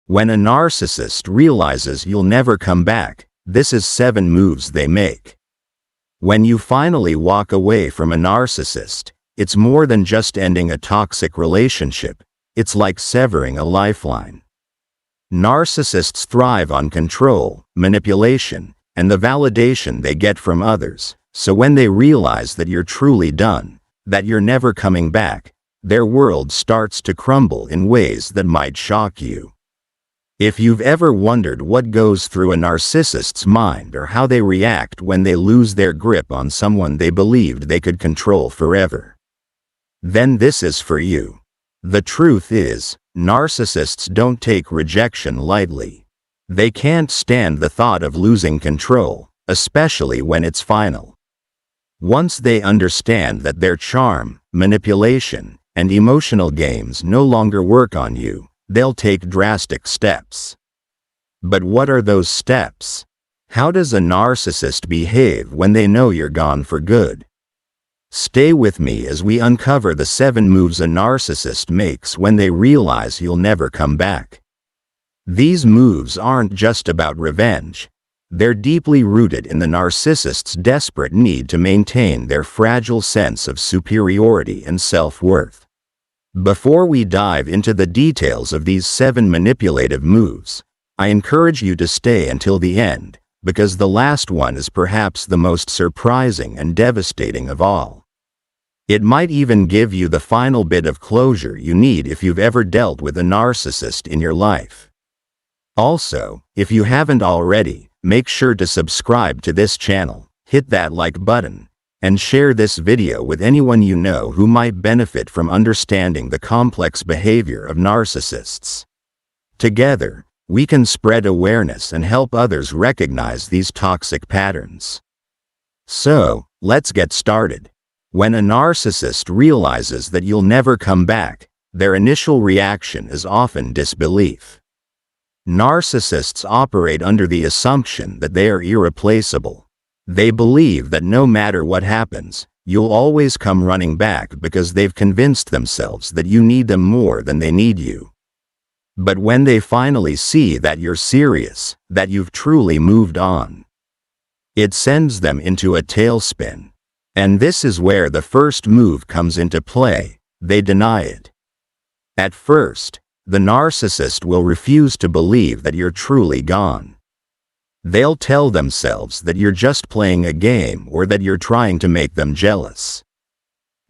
When a narcissist realizes you'll never come back, this is 7 moves they make. When you finally walk away from a narcissist, it's more than just ending a toxic relationship. It's like severing a lifeline. Narcissists thrive on control, manipulation, and the validation they get from others. So when they realize that you're truly done, that you're never coming back, their world starts to crumble in ways that might shock you. If you've ever wondered what goes through a narcissist's mind or how they react when they lose their grip on someone they believed they could control forever, then this is for you. The truth is, narcissists don't take rejection lightly. They can't stand the thought of losing control, especially when it's final. Once they understand that their charm, manipulation, and emotional games no longer work on you, they'll take drastic steps. But what are those steps? How does a narcissist behave when they know you're gone for good? Stay with me as we uncover the 7 moves a narcissist makes when they realize you'll never come back. These moves aren't just about revenge. They're deeply rooted in the narcissist's desperate need to maintain their fragile sense of superiority and self-worth. Before we dive into the details of these 7 manipulative moves, I encourage you to stay until the end, because the last one is perhaps the most surprising and devastating of all. It might even give you the final bit of closure you need if you've ever dealt with a narcissist in your life. Also, if you haven't already, make sure to subscribe to this channel, hit that like button, and share this video with anyone you know who might benefit from understanding the complex behavior of narcissists. Together, we can spread awareness and help others recognize these toxic patterns. So, let's get started. When a narcissist realizes that you'll never come back, their initial reaction is often disbelief. Narcissists operate under the assumption that they are irreplaceable. They believe that no matter what happens, you'll always come running back because they've convinced themselves that you need them more than they need you. But when they finally see that you're serious, that you've truly moved on, it sends them into a tailspin. And this is where the first move comes into play: they deny it. At first, the narcissist will refuse to believe that you're truly gone. They'll tell themselves that you're just playing a game or that you're trying to make them jealous.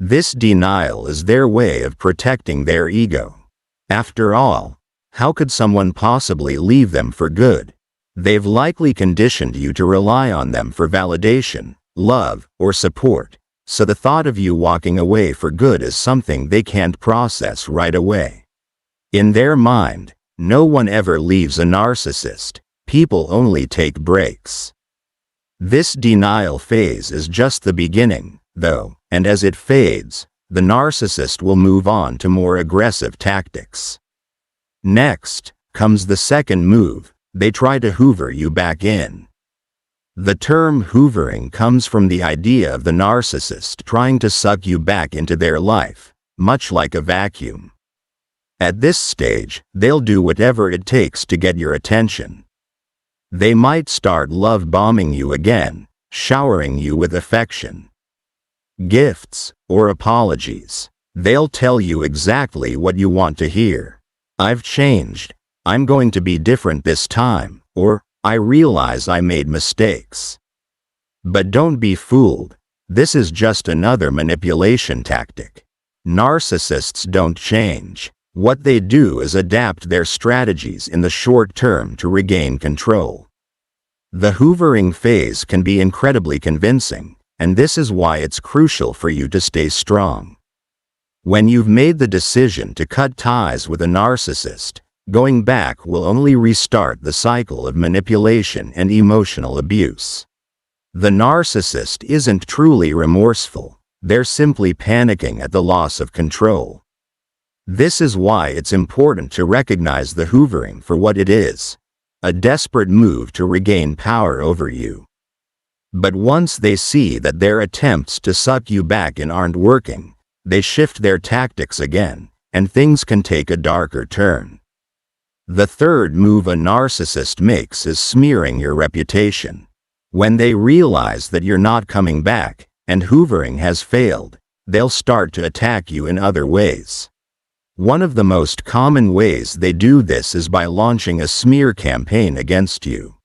This denial is their way of protecting their ego. After all, how could someone possibly leave them for good? They've likely conditioned you to rely on them for validation, love, or support, so the thought of you walking away for good is something they can't process right away. In their mind, no one ever leaves a narcissist. People only take breaks. This denial phase is just the beginning, though, and as it fades, the narcissist will move on to more aggressive tactics. Next comes the second move: they try to hoover you back in. The term hoovering comes from the idea of the narcissist trying to suck you back into their life, much like a vacuum. At this stage, they'll do whatever it takes to get your attention. They might start love bombing you again, showering you with affection, gifts, or apologies. They'll tell you exactly what you want to hear. "I've changed. I'm going to be different this time," or "I realize I made mistakes." But don't be fooled. This is just another manipulation tactic. Narcissists don't change. What they do is adapt their strategies in the short term to regain control. The hoovering phase can be incredibly convincing, and this is why it's crucial for you to stay strong. When you've made the decision to cut ties with a narcissist, going back will only restart the cycle of manipulation and emotional abuse. The narcissist isn't truly remorseful. They're simply panicking at the loss of control. This is why it's important to recognize the hoovering for what it is: a desperate move to regain power over you. But once they see that their attempts to suck you back in aren't working, they shift their tactics again, and things can take a darker turn. The third move a narcissist makes is smearing your reputation. When they realize that you're not coming back, and hoovering has failed, they'll start to attack you in other ways. One of the most common ways they do this is by launching a smear campaign against you.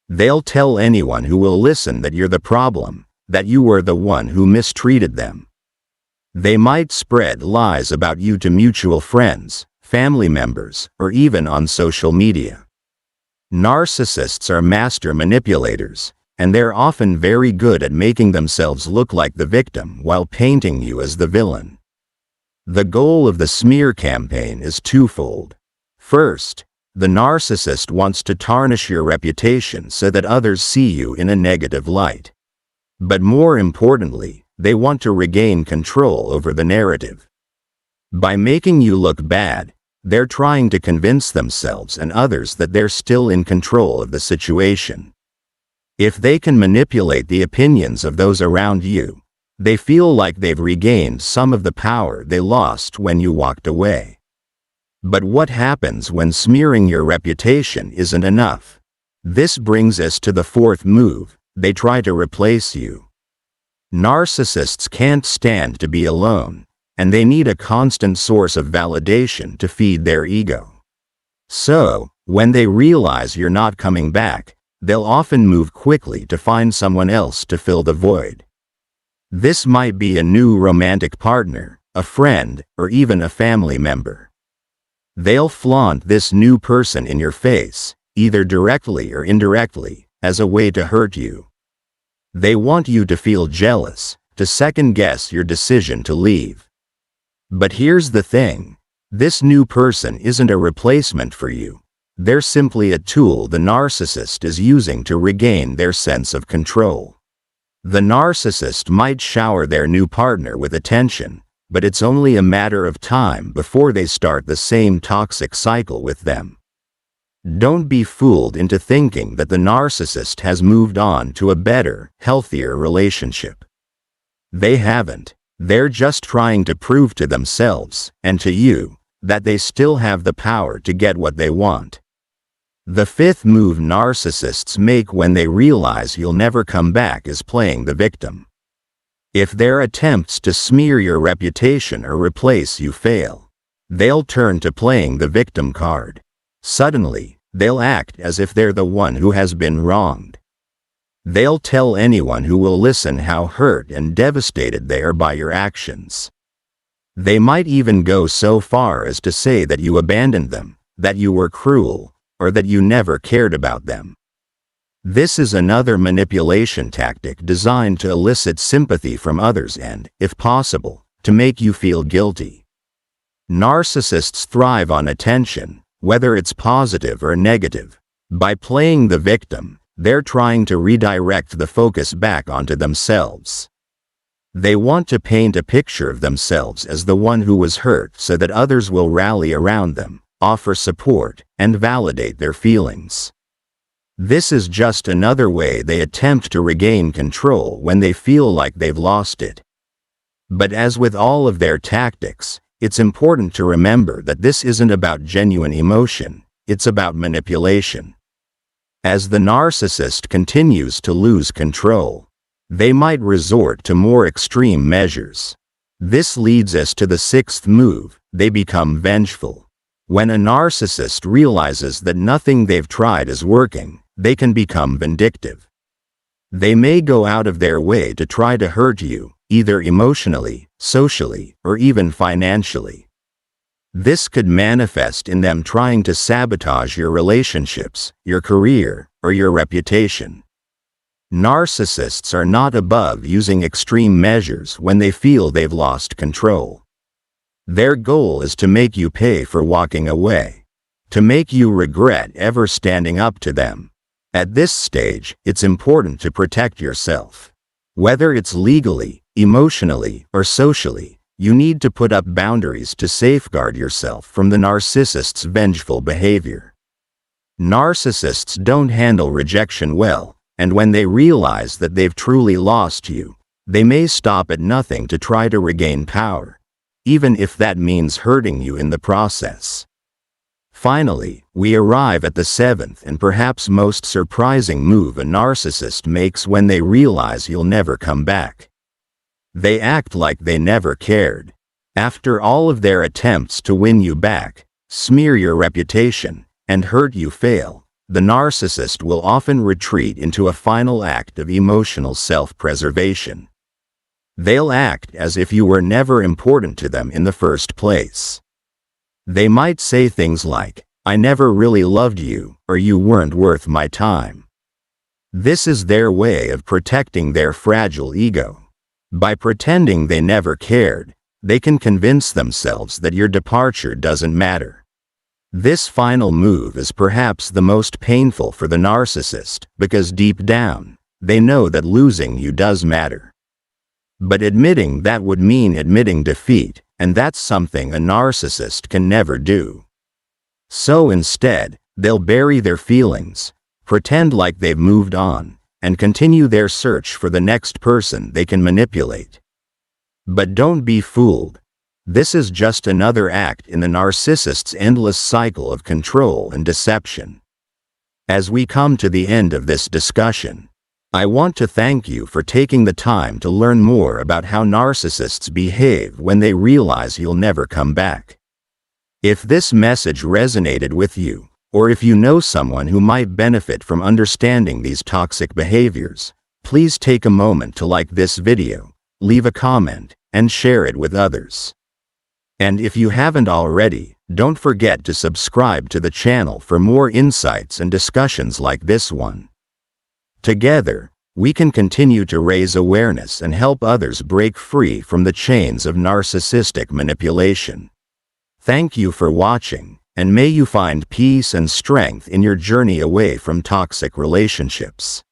They'll tell anyone who will listen that you're the problem, that you were the one who mistreated them. They might spread lies about you to mutual friends, family members, or even on social media. Narcissists are master manipulators, and they're often very good at making themselves look like the victim while painting you as the villain. The goal of the smear campaign is twofold. First, the narcissist wants to tarnish your reputation so that others see you in a negative light. But more importantly, they want to regain control over the narrative. By making you look bad, they're trying to convince themselves and others that they're still in control of the situation. If they can manipulate the opinions of those around you, they feel like they've regained some of the power they lost when you walked away. But what happens when smearing your reputation isn't enough? This brings us to the fourth move. They try to replace you. Narcissists can't stand to be alone, and they need a constant source of validation to feed their ego. So, when they realize you're not coming back, they'll often move quickly to find someone else to fill the void. This might be a new romantic partner, a friend, or even a family member. They'll flaunt this new person in your face, either directly or indirectly, as a way to hurt you. They want you to feel jealous, to second-guess your decision to leave. But here's the thing. This new person isn't a replacement for you. They're simply a tool the narcissist is using to regain their sense of control. The narcissist might shower their new partner with attention, but it's only a matter of time before they start the same toxic cycle with them. Don't be fooled into thinking that the narcissist has moved on to a better, healthier relationship. They haven't. They're just trying to prove to themselves, and to you, that they still have the power to get what they want. The fifth move narcissists make when they realize you'll never come back is playing the victim. If their attempts to smear your reputation or replace you fail, they'll turn to playing the victim card. Suddenly, they'll act as if they're the one who has been wronged. They'll tell anyone who will listen how hurt and devastated they are by your actions. They might even go so far as to say that you abandoned them, that you were cruel, or that you never cared about them. This is another manipulation tactic designed to elicit sympathy from others and, if possible, to make you feel guilty. Narcissists thrive on attention, whether it's positive or negative. By playing the victim, they're trying to redirect the focus back onto themselves. They want to paint a picture of themselves as the one who was hurt so that others will rally around them, offer support, and validate their feelings. This is just another way they attempt to regain control when they feel like they've lost it. But as with all of their tactics, it's important to remember that this isn't about genuine emotion, it's about manipulation. As the narcissist continues to lose control, they might resort to more extreme measures. This leads us to the sixth move. They become vengeful. When a narcissist realizes that nothing they've tried is working, they can become vindictive. They may go out of their way to try to hurt you, either emotionally, socially, or even financially. This could manifest in them trying to sabotage your relationships, your career, or your reputation. Narcissists are not above using extreme measures when they feel they've lost control. Their goal is to make you pay for walking away, to make you regret ever standing up to them. At this stage, it's important to protect yourself. Whether it's legally, emotionally, or socially, you need to put up boundaries to safeguard yourself from the narcissist's vengeful behavior. Narcissists don't handle rejection well, and when they realize that they've truly lost you, they may stop at nothing to try to regain power, even if that means hurting you in the process. Finally, we arrive at the seventh and perhaps most surprising move a narcissist makes when they realize you'll never come back. They act like they never cared. After all of their attempts to win you back, smear your reputation, and hurt you fail, the narcissist will often retreat into a final act of emotional self-preservation. They'll act as if you were never important to them in the first place. They might say things like, "I never really loved you," or "You weren't worth my time." This is their way of protecting their fragile ego. By pretending they never cared, they can convince themselves that your departure doesn't matter. This final move is perhaps the most painful for the narcissist because deep down, they know that losing you does matter. But admitting that would mean admitting defeat, and that's something a narcissist can never do. So instead, they'll bury their feelings, pretend like they've moved on, and continue their search for the next person they can manipulate. But don't be fooled. This is just another act in the narcissist's endless cycle of control and deception. As we come to the end of this discussion, I want to thank you for taking the time to learn more about how narcissists behave when they realize you'll never come back. If this message resonated with you, or if you know someone who might benefit from understanding these toxic behaviors, please take a moment to like this video, leave a comment, and share it with others. And if you haven't already, don't forget to subscribe to the channel for more insights and discussions like this one. Together, we can continue to raise awareness and help others break free from the chains of narcissistic manipulation. Thank you for watching, and may you find peace and strength in your journey away from toxic relationships.